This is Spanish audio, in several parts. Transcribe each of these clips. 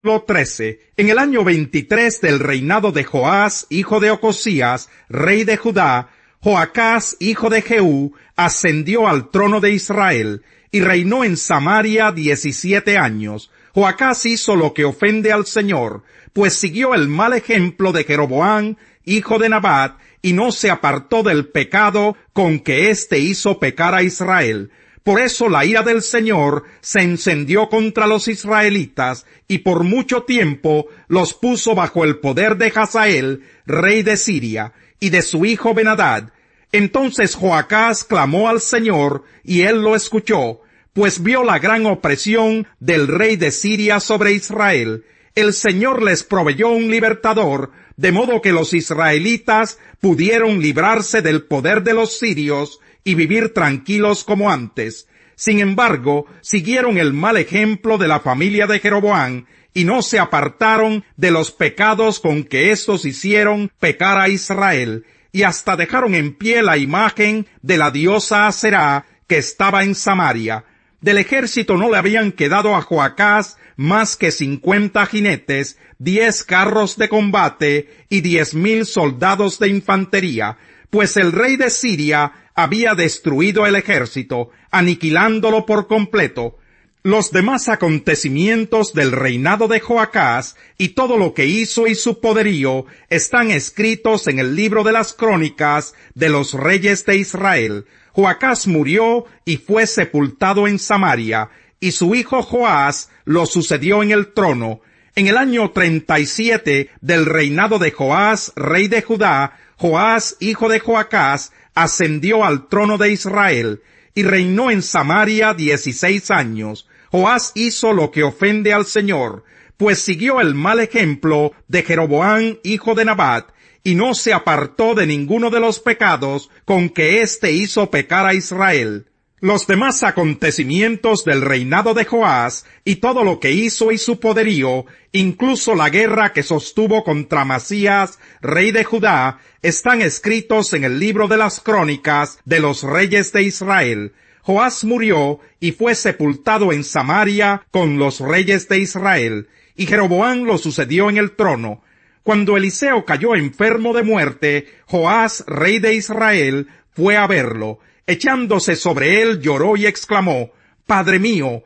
13. En el año 23 del reinado de Joás, hijo de Ocosías, rey de Judá, Joacás, hijo de Jehú, ascendió al trono de Israel, y reinó en Samaria 17 años. Joacás hizo lo que ofende al Señor, pues siguió el mal ejemplo de Jeroboam, hijo de Nabat, y no se apartó del pecado con que éste hizo pecar a Israel. Por eso la ira del Señor se encendió contra los israelitas, y por mucho tiempo los puso bajo el poder de Hazael, rey de Siria, y de su hijo Ben-Hadad. Entonces Joacás clamó al Señor, y él lo escuchó, pues vio la gran opresión del rey de Siria sobre Israel. El Señor les proveyó un libertador, de modo que los israelitas pudieron librarse del poder de los sirios y vivir tranquilos como antes. Sin embargo, siguieron el mal ejemplo de la familia de Jeroboam, y no se apartaron de los pecados con que éstos hicieron pecar a Israel, y hasta dejaron en pie la imagen de la diosa Aserá que estaba en Samaria. Del ejército no le habían quedado a Joacás más que 50 jinetes, 10 carros de combate y 10,000 soldados de infantería, pues el rey de Siria había destruido el ejército, aniquilándolo por completo. Los demás acontecimientos del reinado de Joacás y todo lo que hizo y su poderío están escritos en el libro de las crónicas de los reyes de Israel. Joacás murió y fue sepultado en Samaria, y su hijo Joás lo sucedió en el trono. En el año 37 del reinado de Joás, rey de Judá, Joás, hijo de Joacás, ascendió al trono de Israel, y reinó en Samaria 16 años. Joás hizo lo que ofende al Señor, pues siguió el mal ejemplo de Jeroboam, hijo de Nabat, y no se apartó de ninguno de los pecados con que éste hizo pecar a Israel. Los demás acontecimientos del reinado de Joás, y todo lo que hizo y su poderío, incluso la guerra que sostuvo contra Amasías, rey de Judá, están escritos en el libro de las crónicas de los reyes de Israel. Joás murió y fue sepultado en Samaria con los reyes de Israel, y Jeroboam lo sucedió en el trono. Cuando Eliseo cayó enfermo de muerte, Joás, rey de Israel, fue a verlo. Echándose sobre él, lloró y exclamó: Padre mío,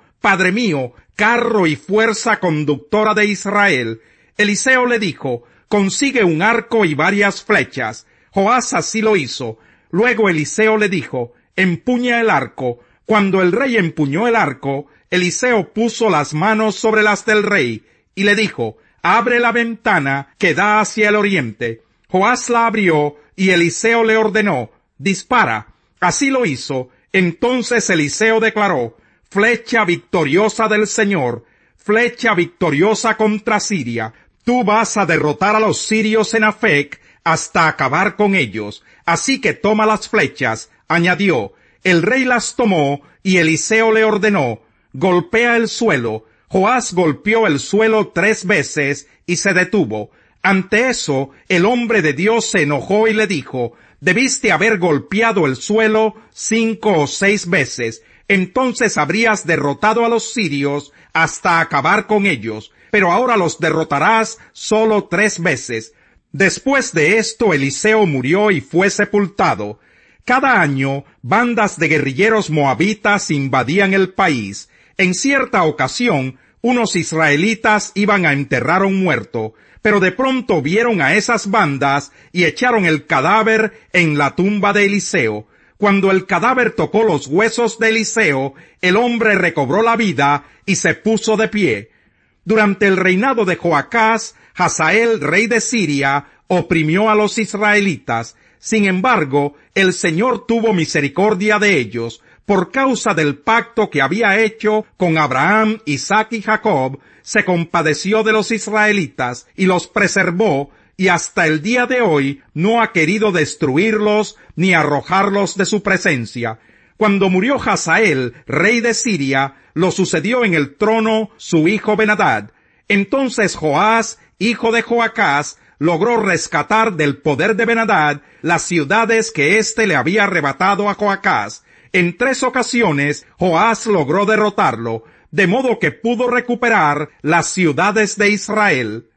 carro y fuerza conductora de Israel. Eliseo le dijo: consigue un arco y varias flechas. Joás así lo hizo. Luego Eliseo le dijo: empuña el arco. Cuando el rey empuñó el arco, Eliseo puso las manos sobre las del rey, y le dijo: abre la ventana que da hacia el oriente. Joás la abrió, y Eliseo le ordenó: dispara. Así lo hizo. Entonces Eliseo declaró: flecha victoriosa del Señor, flecha victoriosa contra Siria. Tú vas a derrotar a los sirios en Afec hasta acabar con ellos. Así que toma las flechas, añadió. El rey las tomó, y Eliseo le ordenó: golpea el suelo. Joás golpeó el suelo 3 veces, y se detuvo. Ante eso, el hombre de Dios se enojó y le dijo: debiste haber golpeado el suelo 5 o 6 veces, entonces habrías derrotado a los sirios hasta acabar con ellos, pero ahora los derrotarás solo 3 veces. Después de esto, Eliseo murió y fue sepultado. Cada año, bandas de guerrilleros moabitas invadían el país. En cierta ocasión, unos israelitas iban a enterrar a un muerto, pero de pronto vieron a esas bandas y echaron el cadáver en la tumba de Eliseo. Cuando el cadáver tocó los huesos de Eliseo, el hombre recobró la vida y se puso de pie. Durante el reinado de Joacás, Hazael, rey de Siria, oprimió a los israelitas. Sin embargo, el Señor tuvo misericordia de ellos. Por causa del pacto que había hecho con Abraham, Isaac y Jacob, se compadeció de los israelitas y los preservó, y hasta el día de hoy no ha querido destruirlos ni arrojarlos de su presencia. Cuando murió Hazael, rey de Siria, lo sucedió en el trono su hijo Ben-Hadad. Entonces Joás, hijo de Joacás, logró rescatar del poder de Ben-Hadad las ciudades que éste le había arrebatado a Joacás. En 3 ocasiones, Joás logró derrotarlo. de modo que pudo recuperar las ciudades de Israel.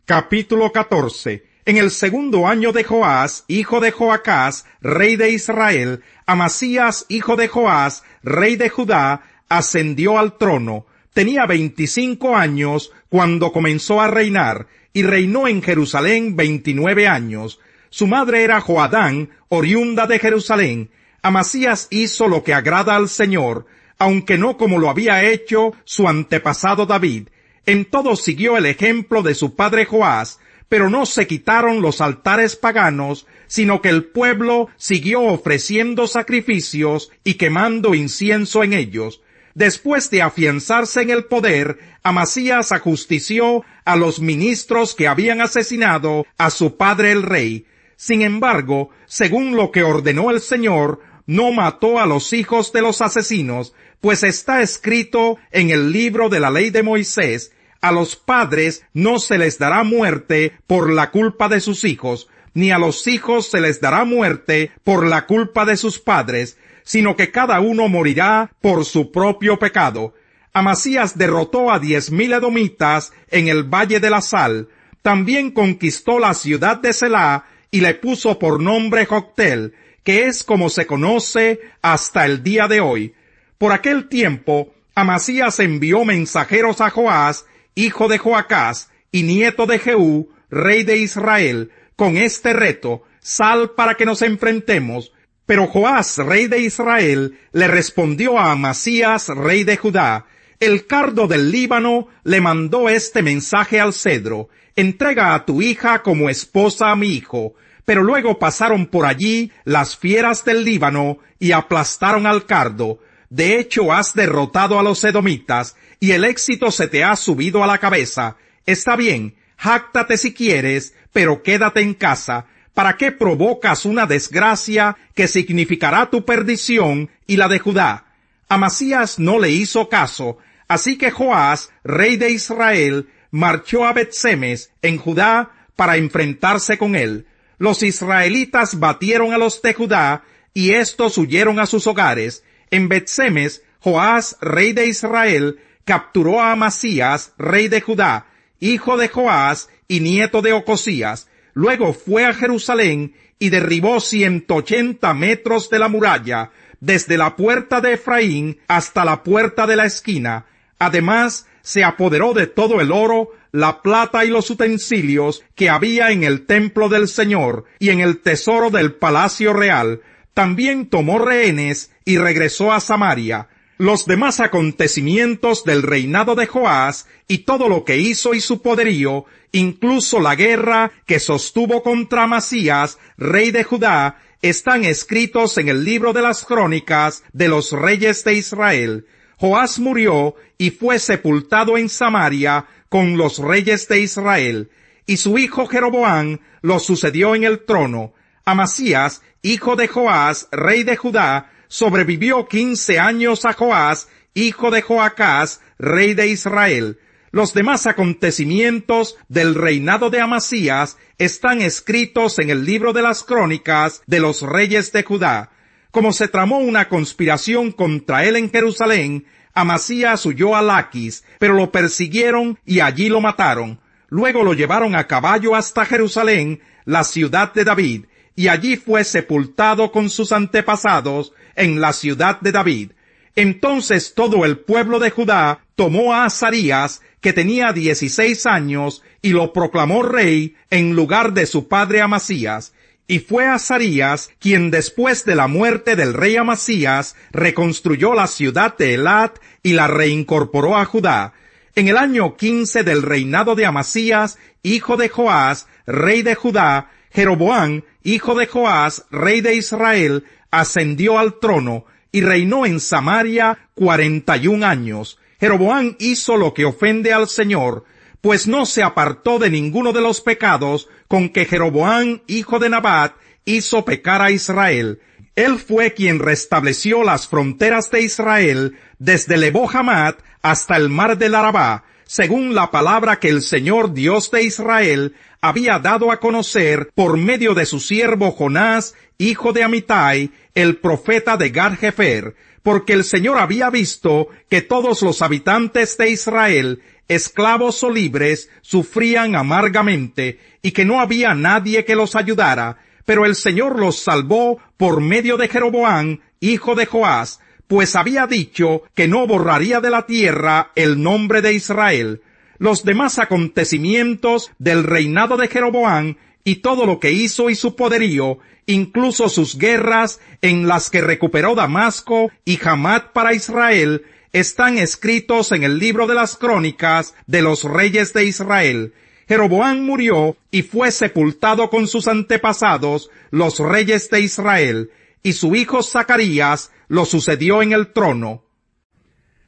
Capítulo 14. En el segundo año de Joás, hijo de Joacás, rey de Israel, Amasías, hijo de Joás, rey de Judá, ascendió al trono. Tenía 25 años cuando comenzó a reinar, y reinó en Jerusalén 29 años. Su madre era Joadán, oriunda de Jerusalén. Amasías hizo lo que agrada al Señor, aunque no como lo había hecho su antepasado David. En todo siguió el ejemplo de su padre Joás, pero no se quitaron los altares paganos, sino que el pueblo siguió ofreciendo sacrificios y quemando incienso en ellos. Después de afianzarse en el poder, Amasías ajustició a los ministros que habían asesinado a su padre el rey. Sin embargo, según lo que ordenó el Señor, no mató a los hijos de los asesinos, pues está escrito en el libro de la ley de Moisés: a los padres no se les dará muerte por la culpa de sus hijos, ni a los hijos se les dará muerte por la culpa de sus padres, sino que cada uno morirá por su propio pecado. Amasías derrotó a 10,000 edomitas en el Valle de la Sal. También conquistó la ciudad de Selá y le puso por nombre Joctel, que es como se conoce hasta el día de hoy. Por aquel tiempo, Amasías envió mensajeros a Joás, hijo de Joacás y nieto de Jehú, rey de Israel, con este reto: sal para que nos enfrentemos. Pero Joás, rey de Israel, le respondió a Amasías, rey de Judá: el cardo del Líbano le mandó este mensaje al cedro: entrega a tu hija como esposa a mi hijo. Pero luego pasaron por allí las fieras del Líbano y aplastaron al cardo. De hecho, has derrotado a los edomitas, y el éxito se te ha subido a la cabeza. Está bien, jáctate si quieres, pero quédate en casa. ¿Para qué provocas una desgracia que significará tu perdición y la de Judá? Amasías no le hizo caso, así que Joás, rey de Israel, marchó a Bet-Semes, en Judá, para enfrentarse con él. Los israelitas batieron a los de Judá, y éstos huyeron a sus hogares. En Bet-Semes, Joás, rey de Israel, capturó a Amasías, rey de Judá, hijo de Joás y nieto de Ocosías. Luego fue a Jerusalén y derribó 180 metros de la muralla, desde la puerta de Efraín hasta la puerta de la esquina. Además, se apoderó de todo el oro, la plata y los utensilios que había en el templo del Señor y en el tesoro del palacio real. También tomó rehenes y regresó a Samaria. Los demás acontecimientos del reinado de Joás y todo lo que hizo y su poderío, incluso la guerra que sostuvo contra Amasías, rey de Judá, están escritos en el libro de las crónicas de los reyes de Israel. Joás murió y fue sepultado en Samaria con los reyes de Israel, y su hijo Jeroboam lo sucedió en el trono. Amasías, hijo de Joás, rey de Judá, sobrevivió 15 años a Joás, hijo de Joacás, rey de Israel. Los demás acontecimientos del reinado de Amasías están escritos en el libro de las crónicas de los reyes de Judá. Como se tramó una conspiración contra él en Jerusalén, Amasías huyó a Laquis, pero lo persiguieron y allí lo mataron. Luego lo llevaron a caballo hasta Jerusalén, la ciudad de David, y allí fue sepultado con sus antepasados en la ciudad de David. Entonces todo el pueblo de Judá tomó a Azarías, que tenía 16 años, y lo proclamó rey en lugar de su padre Amasías. Y fue Azarías quien después de la muerte del rey Amasías reconstruyó la ciudad de Elat y la reincorporó a Judá. En el año 15 del reinado de Amasías, hijo de Joás, rey de Judá, Jeroboam, hijo de Joás, rey de Israel, ascendió al trono y reinó en Samaria 41 años. Jeroboam hizo lo que ofende al Señor, pues no se apartó de ninguno de los pecados con que Jeroboam, hijo de Nabat, hizo pecar a Israel. Él fue quien restableció las fronteras de Israel desde Lebo-Hamat hasta el mar del Arabá, según la palabra que el Señor Dios de Israel había dado a conocer por medio de su siervo Jonás, hijo de Amitai, el profeta de Gar-Jefer. porque el Señor había visto que todos los habitantes de Israel, esclavos o libres, sufrían amargamente, y que no había nadie que los ayudara, pero el Señor los salvó por medio de Jeroboam, hijo de Joás, pues había dicho que no borraría de la tierra el nombre de Israel. Los demás acontecimientos del reinado de Jeroboam y todo lo que hizo y su poderío, incluso sus guerras en las que recuperó Damasco y Hamat para Israel, están escritos en el libro de las crónicas de los reyes de Israel. Jeroboam murió y fue sepultado con sus antepasados, los reyes de Israel, y su hijo Zacarías lo sucedió en el trono.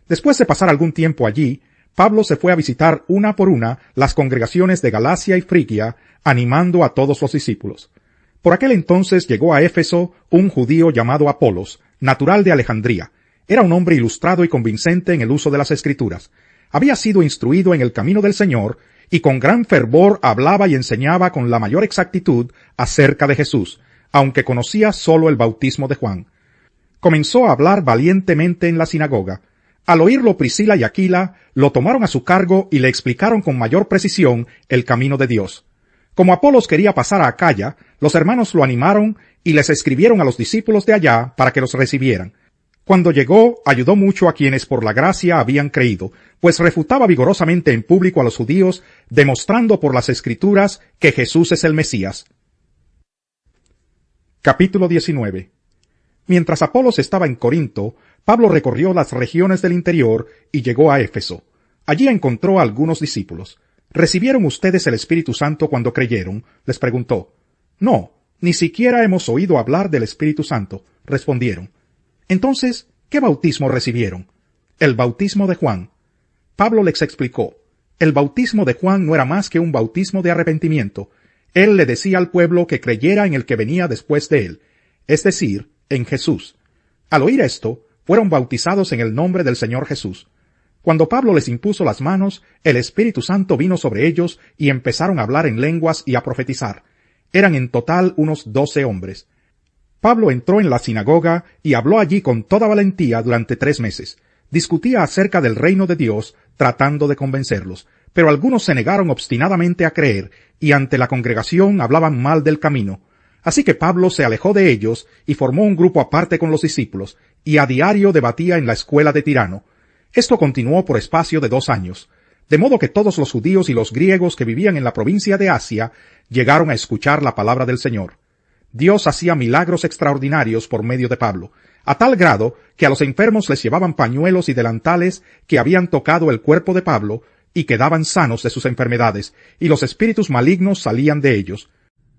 Después de pasar algún tiempo allí, Pablo se fue a visitar una por una las congregaciones de Galacia y Frigia, animando a todos los discípulos. Por aquel entonces llegó a Éfeso un judío llamado Apolos, natural de Alejandría. Era un hombre ilustrado y convincente en el uso de las Escrituras. Había sido instruido en el camino del Señor, y con gran fervor hablaba y enseñaba con la mayor exactitud acerca de Jesús, aunque conocía solo el bautismo de Juan. Comenzó a hablar valientemente en la sinagoga. Al oírlo Priscila y Aquila, lo tomaron a su cargo y le explicaron con mayor precisión el camino de Dios. Como Apolos quería pasar a Acaya, los hermanos lo animaron y les escribieron a los discípulos de allá para que los recibieran. Cuando llegó, ayudó mucho a quienes por la gracia habían creído, pues refutaba vigorosamente en público a los judíos, demostrando por las Escrituras que Jesús es el Mesías. Capítulo 19. Mientras Apolos estaba en Corinto, Pablo recorrió las regiones del interior y llegó a Éfeso. Allí encontró a algunos discípulos. ¿Recibieron ustedes el Espíritu Santo cuando creyeron?, les preguntó. No, ni siquiera hemos oído hablar del Espíritu Santo, respondieron. Entonces, ¿qué bautismo recibieron? El bautismo de Juan. Pablo les explicó. El bautismo de Juan no era más que un bautismo de arrepentimiento. Él le decía al pueblo que creyera en el que venía después de él, es decir, en Jesús. Al oír esto, fueron bautizados en el nombre del Señor Jesús. Cuando Pablo les impuso las manos, el Espíritu Santo vino sobre ellos y empezaron a hablar en lenguas y a profetizar. Eran en total unos 12 hombres. Pablo entró en la sinagoga y habló allí con toda valentía durante 3 meses. Discutía acerca del reino de Dios, tratando de convencerlos, pero algunos se negaron obstinadamente a creer y ante la congregación hablaban mal del camino. Así que Pablo se alejó de ellos y formó un grupo aparte con los discípulos, y a diario debatía en la escuela de Tirano. Esto continuó por espacio de 2 años, de modo que todos los judíos y los griegos que vivían en la provincia de Asia llegaron a escuchar la palabra del Señor. Dios hacía milagros extraordinarios por medio de Pablo, a tal grado que a los enfermos les llevaban pañuelos y delantales que habían tocado el cuerpo de Pablo y quedaban sanos de sus enfermedades, y los espíritus malignos salían de ellos.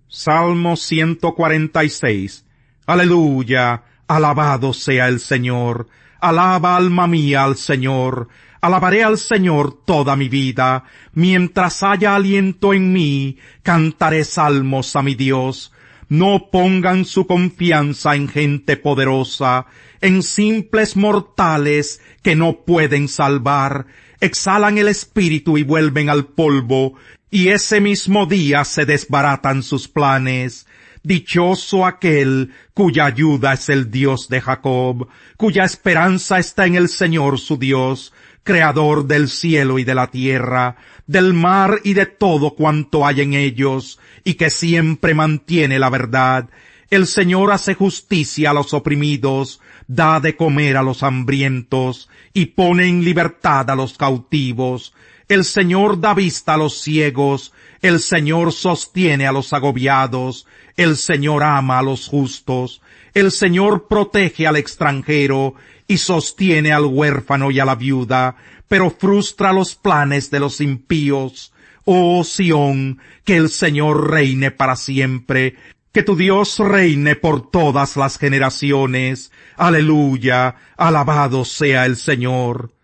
Salmo 146. Aleluya, alabado sea el Señor. Alaba alma mía al Señor. Alabaré al Señor toda mi vida. Mientras haya aliento en mí, cantaré salmos a mi Dios. No pongan su confianza en gente poderosa, en simples mortales que no pueden salvar. Exhalan el espíritu y vuelven al polvo, y ese mismo día se desbaratan sus planes. Dichoso aquel cuya ayuda es el Dios de Jacob, cuya esperanza está en el Señor su Dios, creador del cielo y de la tierra, del mar y de todo cuanto hay en ellos, y que siempre mantiene la verdad. El Señor hace justicia a los oprimidos, da de comer a los hambrientos, y pone en libertad a los cautivos. El Señor da vista a los ciegos, el Señor sostiene a los agobiados, el Señor ama a los justos, el Señor protege al extranjero y sostiene al huérfano y a la viuda, pero frustra los planes de los impíos. Oh Sión, que el Señor reine para siempre, que tu Dios reine por todas las generaciones. Aleluya, alabado sea el Señor.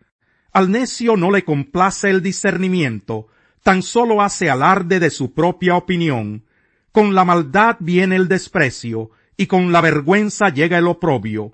Al necio no le complace el discernimiento, tan solo hace alarde de su propia opinión. Con la maldad viene el desprecio, y con la vergüenza llega el oprobio.